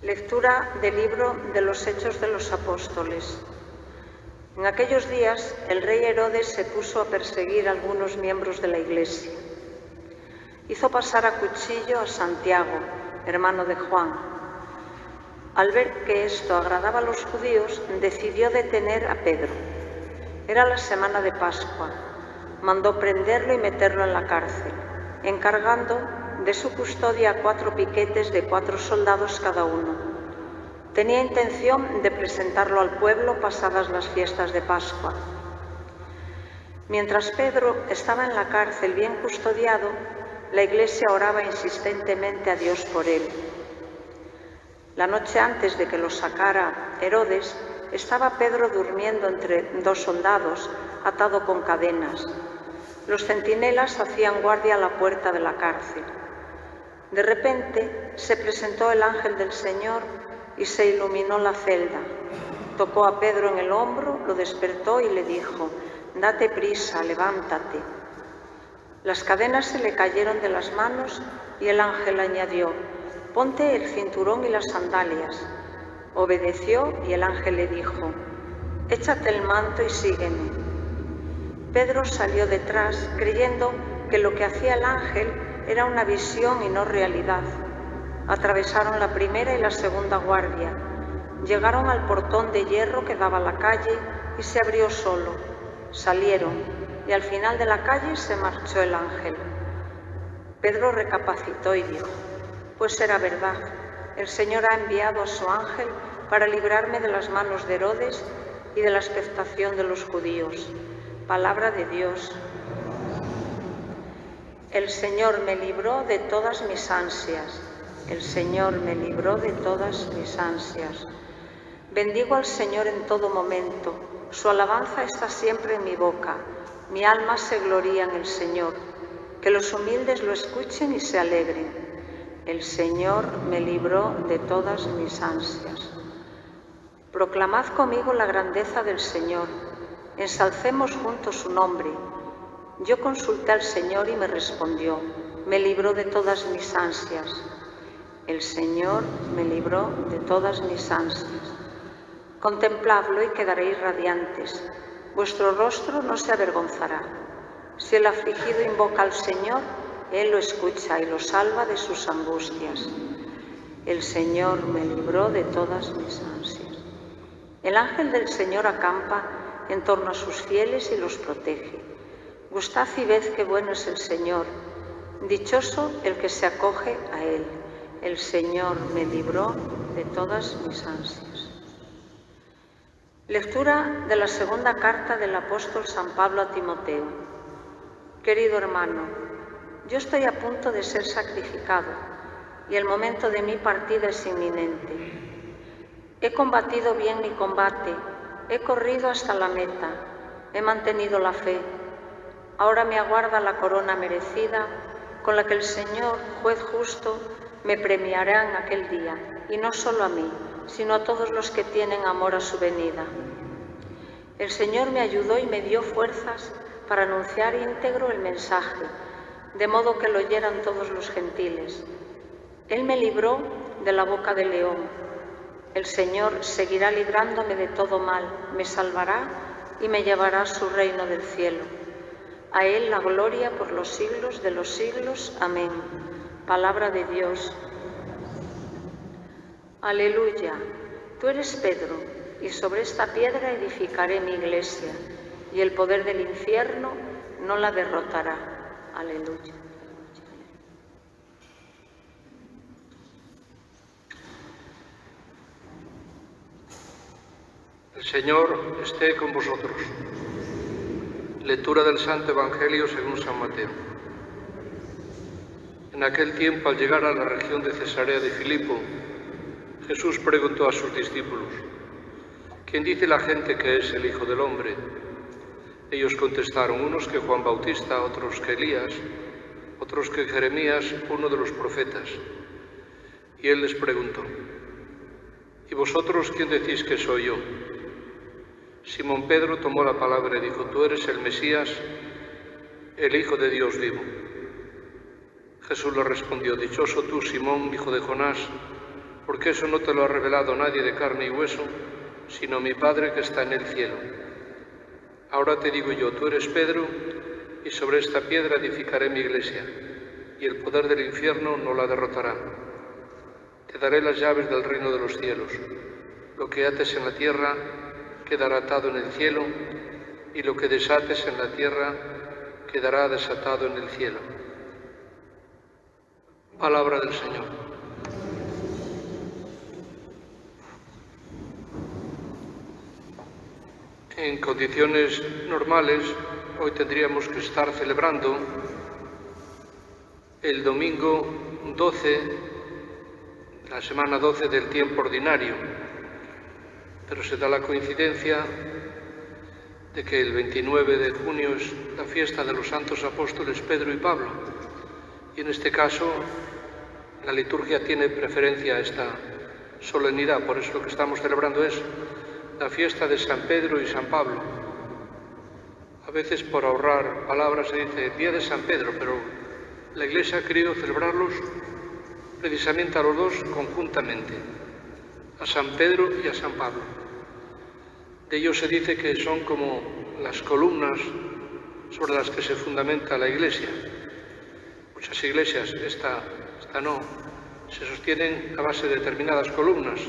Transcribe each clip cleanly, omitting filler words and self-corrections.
Lectura del libro de los Hechos de los Apóstoles. En aquellos días el rey Herodes se puso a perseguir a algunos miembros de la Iglesia. Hizo pasar a cuchillo a Santiago, hermano de Juan. Al ver que esto agradaba a los judíos, decidió detener a Pedro. Era la semana de Pascua. Mandó prenderlo y meterlo en la cárcel, encargando de su custodia a 4 piquetes de 4 soldados cada uno. Tenía intención de presentarlo al pueblo pasadas las fiestas de Pascua. Mientras Pedro estaba en la cárcel bien custodiado, la Iglesia oraba insistentemente a Dios por él. La noche antes de que lo sacara Herodes, estaba Pedro durmiendo entre 2 soldados, atado con cadenas. Los centinelas hacían guardia a la puerta de la cárcel. De repente se presentó el ángel del Señor y se iluminó la celda. Tocó a Pedro en el hombro, lo despertó y le dijo: «Date prisa, levántate». Las cadenas se le cayeron de las manos y el ángel añadió: «Ponte el cinturón y las sandalias». Obedeció y el ángel le dijo: «Échate el manto y sígueme». Pedro salió detrás, creyendo que lo que hacía el ángel era una visión y no realidad. Atravesaron la primera y la segunda guardia. Llegaron al portón de hierro que daba a la calle y se abrió solo. Salieron y al final de la calle se marchó el ángel. Pedro recapacitó y dijo: «Pues era verdad. El Señor ha enviado a su ángel para librarme de las manos de Herodes y de la expectación de los judíos». Palabra de Dios. El Señor me libró de todas mis ansias. El Señor me libró de todas mis ansias. Bendigo al Señor en todo momento. Su alabanza está siempre en mi boca. Mi alma se gloría en el Señor. Que los humildes lo escuchen y se alegren. El Señor me libró de todas mis ansias. Proclamad conmigo la grandeza del Señor. Ensalcemos juntos su nombre. Yo consulté al Señor y me respondió. Me libró de todas mis ansias. El Señor me libró de todas mis ansias. Contempladlo y quedaréis radiantes. Vuestro rostro no se avergonzará. Si el afligido invoca al Señor, Él lo escucha y lo salva de sus angustias. El Señor me libró de todas mis ansias. El ángel del Señor acampa en torno a sus fieles y los protege. Gustad y ved qué bueno es el Señor. Dichoso el que se acoge a Él. El Señor me libró de todas mis ansias. Lectura de la segunda carta del apóstol San Pablo a Timoteo. Querido hermano, yo estoy a punto de ser sacrificado y el momento de mi partida es inminente. He combatido bien mi combate, he corrido hasta la meta, he mantenido la fe. Ahora me aguarda la corona merecida, con la que el Señor, juez justo, me premiará en aquel día, y no solo a mí, sino a todos los que tienen amor a su venida. El Señor me ayudó y me dio fuerzas para anunciar íntegro el mensaje, de modo que lo oyeran todos los gentiles. Él me libró de la boca del león. El Señor seguirá librándome de todo mal, me salvará y me llevará a su reino del cielo. A Él la gloria por los siglos de los siglos. Amén. Palabra de Dios. Aleluya. Tú eres Pedro, y sobre esta piedra edificaré mi iglesia, y el poder del infierno no la derrotará. Aleluya. El Señor esté con vosotros. Lectura del Santo Evangelio según San Mateo. En aquel tiempo, al llegar a la región de Cesarea de Filipo, Jesús preguntó a sus discípulos: ¿Quién dice la gente que es el Hijo del Hombre? Ellos contestaron, unos que Juan Bautista, otros que Elías, otros que Jeremías, uno de los profetas. Y él les preguntó: ¿Y vosotros quién decís que soy yo? Simón Pedro tomó la palabra y dijo: Tú eres el Mesías, el Hijo de Dios vivo. Jesús le respondió: Dichoso tú, Simón, hijo de Jonás, porque eso no te lo ha revelado nadie de carne y hueso, sino mi Padre que está en el cielo. Ahora te digo yo, tú eres Pedro, y sobre esta piedra edificaré mi iglesia, y el poder del infierno no la derrotará. Te daré las llaves del reino de los cielos. Lo que ates en la tierra quedará atado en el cielo, y lo que desates en la tierra quedará desatado en el cielo. Palabra del Señor. En condiciones normales, hoy tendríamos que estar celebrando el domingo 12, la semana 12 del tiempo ordinario, pero se da la coincidencia de que el 29 de junio es la fiesta de los santos apóstoles Pedro y Pablo, y en este caso la liturgia tiene preferencia a esta solemnidad, por eso lo que estamos celebrando es la fiesta de San Pedro y San Pablo. A veces, por ahorrar palabras, se dice Día de San Pedro, pero la Iglesia ha querido celebrarlos precisamente a los dos conjuntamente, a San Pedro y a San Pablo. De ellos se dice que son como las columnas sobre las que se fundamenta la Iglesia. Muchas iglesias, esta no, se sostienen a base de determinadas columnas.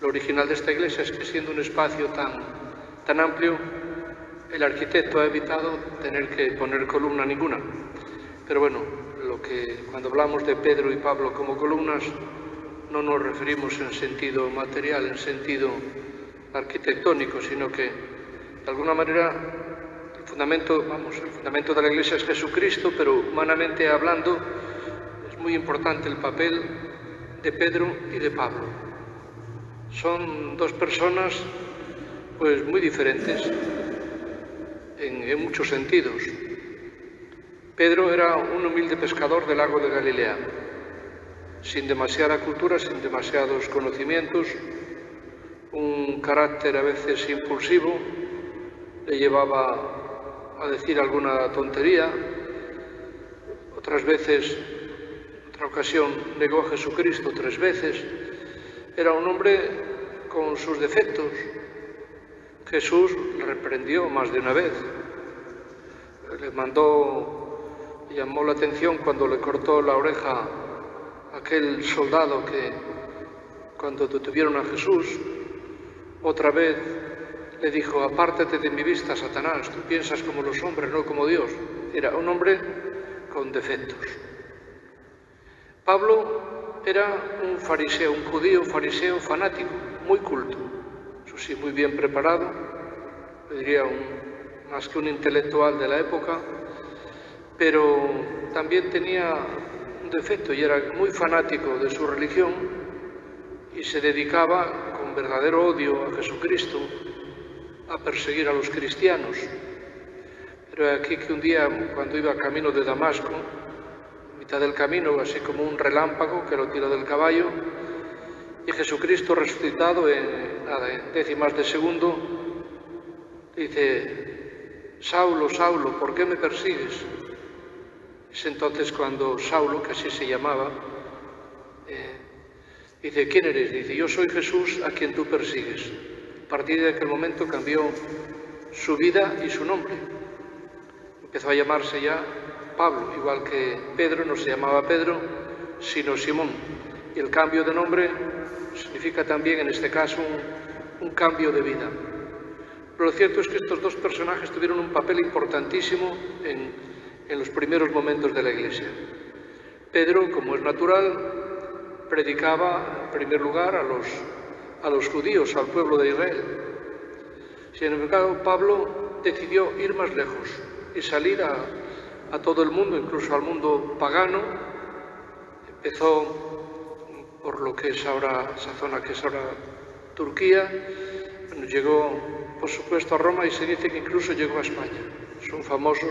Lo original de esta iglesia es que, siendo un espacio tan amplio, el arquitecto ha evitado tener que poner columna ninguna. Pero bueno, cuando hablamos de Pedro y Pablo como columnas, no nos referimos en sentido material, en sentido arquitectónico, sino que, de alguna manera, el fundamento de la iglesia es Jesucristo, pero humanamente hablando, es muy importante el papel de Pedro y de Pablo. Son dos personas pues muy diferentes en muchos sentidos. Pedro era un humilde pescador del lago de Galilea, sin demasiada cultura, sin demasiados conocimientos, un carácter a veces impulsivo, le llevaba a decir alguna tontería, otra ocasión negó a Jesucristo 3 veces. Era un hombre con sus defectos. Jesús le reprendió más de una vez. Le llamó la atención cuando le cortó la oreja a aquel soldado que, cuando detuvieron a Jesús, otra vez le dijo: apártate de mi vista, Satanás, tú piensas como los hombres, no como Dios. Era un hombre con defectos. Pablo era un fariseo, un judío fariseo fanático, muy culto, eso sí, muy bien preparado, yo diría más que un intelectual de la época, pero también tenía un defecto y era muy fanático de su religión y se dedicaba con verdadero odio a Jesucristo a perseguir a los cristianos. Pero aquí que un día, cuando iba camino de Damasco, mitad del camino, así como un relámpago que lo tiró del caballo, y Jesucristo resucitado en décimas de segundo, dice: Saulo, Saulo, ¿por qué me persigues? Es entonces cuando Saulo, que así se llamaba, dice: ¿quién eres? Dice: yo soy Jesús a quien tú persigues. A partir de aquel momento cambió su vida y su nombre. Empezó a llamarse ya Pablo, igual que Pedro no se llamaba Pedro, sino Simón. Y el cambio de nombre significa también, en este caso, un cambio de vida. Pero lo cierto es que estos dos personajes tuvieron un papel importantísimo en los primeros momentos de la Iglesia. Pedro, como es natural, predicaba en primer lugar a los judíos, al pueblo de Israel. Sin embargo, Pablo decidió ir más lejos y salir a todo el mundo, incluso al mundo pagano. Empezó por lo que es ahora, esa zona que es ahora Turquía. Bueno, llegó, por supuesto, a Roma y se dice que incluso llegó a España. Son famosos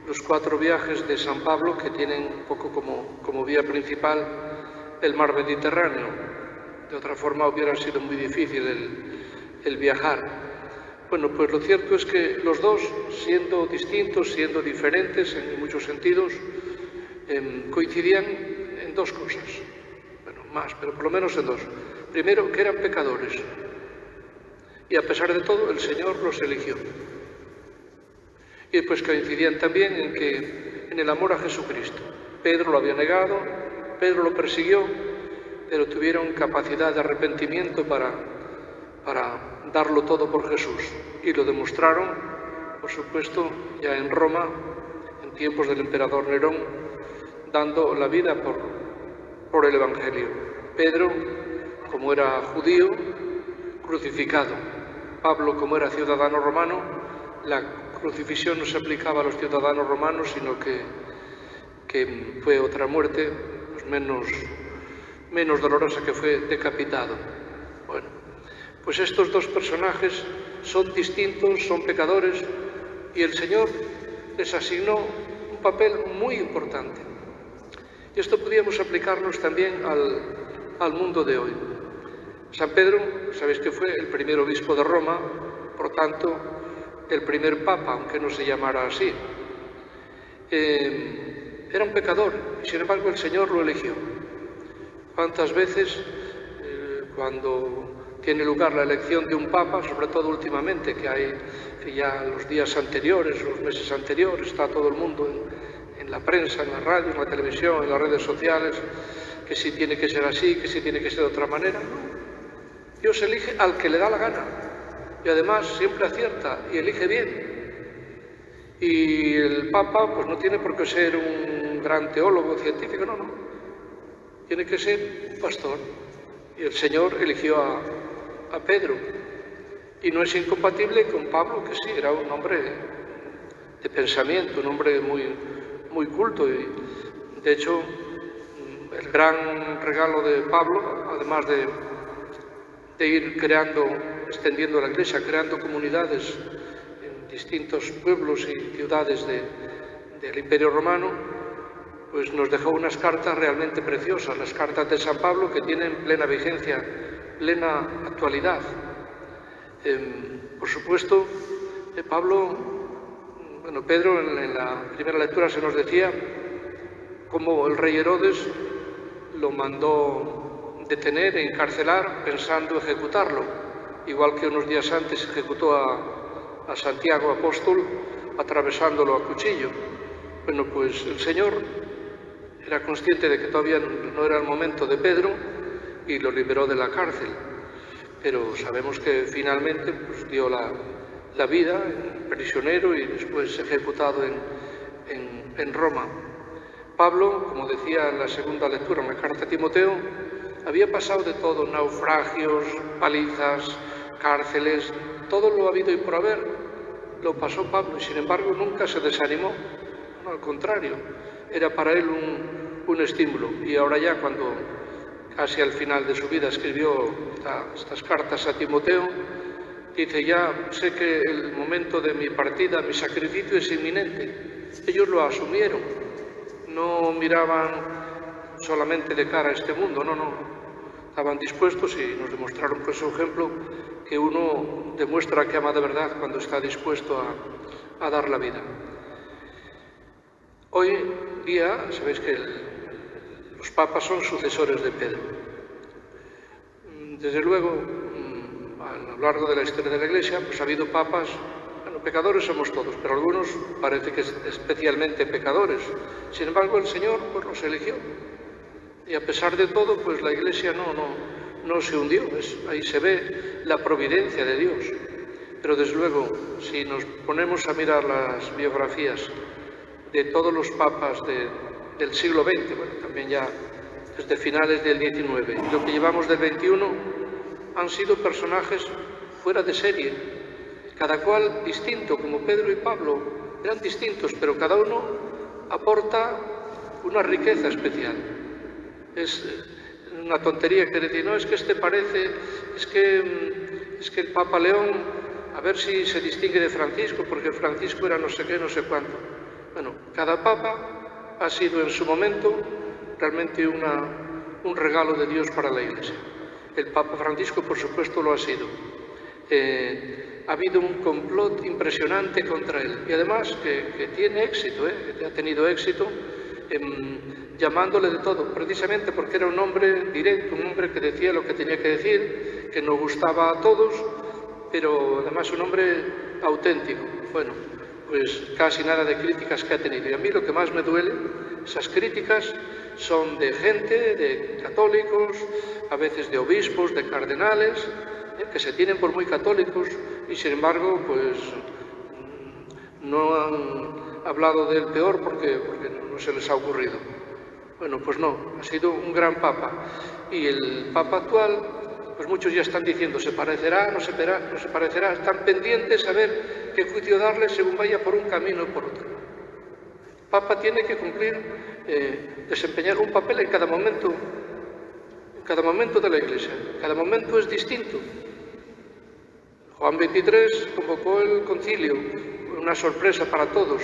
los 4 viajes de San Pablo, que tienen un poco como vía principal el mar Mediterráneo. De otra forma hubiera sido muy difícil el viajar. Bueno, pues lo cierto es que los dos, siendo distintos, siendo diferentes en muchos sentidos, coincidían en 2 cosas. Bueno, más, pero por lo menos en dos. Primero, que eran pecadores. Y a pesar de todo, el Señor los eligió. Y después coincidían también en el amor a Jesucristo. Pedro lo había negado, Pedro lo persiguió, pero tuvieron capacidad de arrepentimiento para darlo todo por Jesús. Y lo demostraron, por supuesto, ya en Roma, en tiempos del emperador Nerón, dando la vida por el Evangelio. Pedro, como era judío, crucificado. Pablo, como era ciudadano romano, la crucifixión no se aplicaba a los ciudadanos romanos, sino que fue otra muerte, pues menos dolorosa, que fue decapitado. Bueno, pues estos dos personajes son distintos, son pecadores, y el Señor les asignó un papel muy importante. Y esto podríamos aplicarnos también al mundo de hoy. San Pedro, sabéis que fue el primer obispo de Roma, por tanto, el primer papa, aunque no se llamara así. Era un pecador, y sin embargo el Señor lo eligió. ¿Cuántas veces, cuando tiene lugar la elección de un papa, sobre todo últimamente, que hay ya los días anteriores, los meses anteriores, está todo el mundo en la prensa, en la radio, en la televisión, en las redes sociales, que si tiene que ser así, que si tiene que ser de otra manera? No. Dios elige al que le da la gana, y además siempre acierta y elige bien. Y el Papa pues no tiene por qué ser un gran teólogo científico, no. Tiene que ser un pastor. Y el Señor eligió a Pedro. Y no es incompatible con Pablo, que sí, era un hombre de pensamiento, un hombre muy culto. Y de hecho, el gran regalo de Pablo, además de ir extendiendo la Iglesia, creando comunidades en distintos pueblos y ciudades del Imperio Romano, pues nos dejó unas cartas realmente preciosas, las cartas de San Pablo, que tienen plena vigencia, plena actualidad. Por supuesto, Pedro, en la primera lectura se nos decía cómo el rey Herodes lo mandó detener e encarcelar pensando ejecutarlo, igual que unos días antes ejecutó a Santiago apóstol atravesándolo a cuchillo. Bueno, pues el Señor era consciente de que todavía no era el momento de Pedro y lo liberó de la cárcel, pero sabemos que finalmente pues, dio la vida prisionero y después ejecutado en Roma. Pablo, como decía en la segunda lectura, en la carta a Timoteo, había pasado de todo: naufragios, palizas, cárceles, todo lo habido y por haber lo pasó Pablo, y sin embargo nunca se desanimó. No, al contrario, era para él un estímulo. Y ahora ya, cuando casi al final de su vida escribió estas cartas a Timoteo, dice: ya sé que el momento de mi partida, mi sacrificio es inminente. Ellos lo asumieron, no miraban solamente de cara a este mundo, no. Estaban dispuestos y nos demostraron por su ejemplo que uno demuestra que ama de verdad cuando está dispuesto a dar la vida. Hoy día, sabéis que los papas son sucesores de Pedro. Desde luego, a lo largo de la historia de la Iglesia, pues ha habido papas, pecadores somos todos, pero algunos parece que especialmente pecadores. Sin embargo, el Señor pues los eligió. Y a pesar de todo, pues la Iglesia no se hundió. Ahí se ve la providencia de Dios. Pero desde luego, si nos ponemos a mirar las biografías de todos los papas del siglo XX, bueno, también ya desde finales del XIX, y lo que llevamos del XXI, han sido personajes fuera de serie, cada cual distinto, como Pedro y Pablo, eran distintos, pero cada uno aporta una riqueza especial. Es una tontería que decir, no, es que este parece, es que el Papa León, a ver si se distingue de Francisco, porque Francisco era no sé qué, no sé cuánto. Bueno, cada Papa ha sido en su momento realmente un regalo de Dios para la Iglesia. El Papa Francisco, por supuesto, lo ha sido. Ha habido un complot impresionante contra él, y además que tiene éxito, que ha tenido éxito. llamándole de todo, precisamente porque era un hombre directo, un hombre que decía lo que tenía que decir, que nos gustaba a todos, pero además un hombre auténtico. Bueno, pues casi nada de críticas que ha tenido. Y a mí lo que más me duele, esas críticas son de gente, de católicos, a veces de obispos, de cardenales, que se tienen por muy católicos y sin embargo pues no han hablado del peor porque no se les ha ocurrido. Bueno, pues no, ha sido un gran papa. Y el papa actual, pues muchos ya están diciendo, ¿se parecerá, no se parecerá? Están pendientes a ver qué juicio darle según vaya por un camino o por otro. El papa tiene que cumplir, desempeñar un papel en cada momento de la Iglesia. Cada momento es distinto. Juan XXIII convocó el concilio, una sorpresa para todos.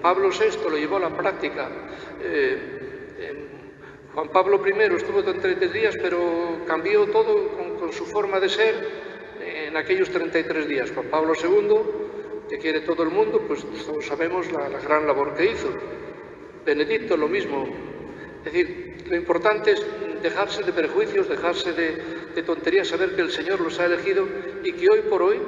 Pablo VI lo llevó a la práctica. Juan Pablo I estuvo 33 días, pero cambió todo con su forma de ser en aquellos 33 días. Juan Pablo II, que quiere todo el mundo, pues todos sabemos la gran labor que hizo. Benedicto, lo mismo. Es decir, lo importante es dejarse de prejuicios, dejarse de tonterías, saber que el Señor los ha elegido y que hoy por hoy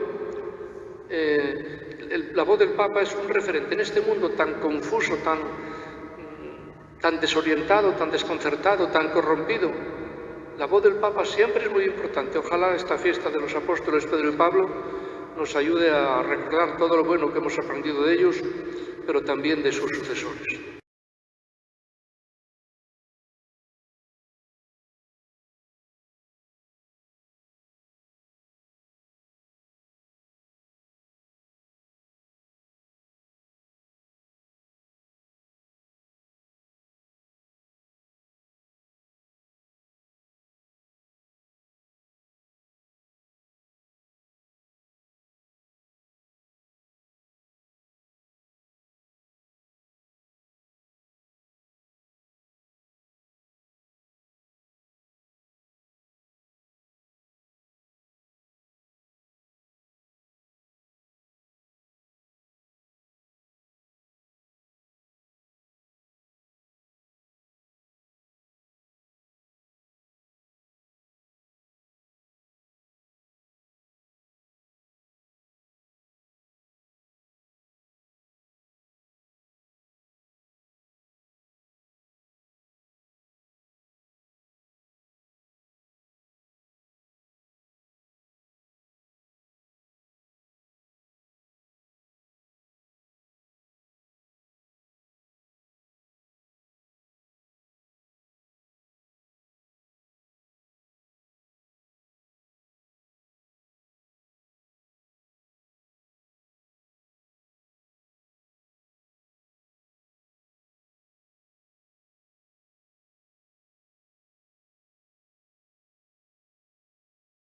la voz del Papa es un referente en este mundo tan confuso, tan desorientado, tan desconcertado, tan corrompido. La voz del Papa siempre es muy importante. Ojalá esta fiesta de los apóstoles Pedro y Pablo nos ayude a recordar todo lo bueno que hemos aprendido de ellos, pero también de sus sucesores.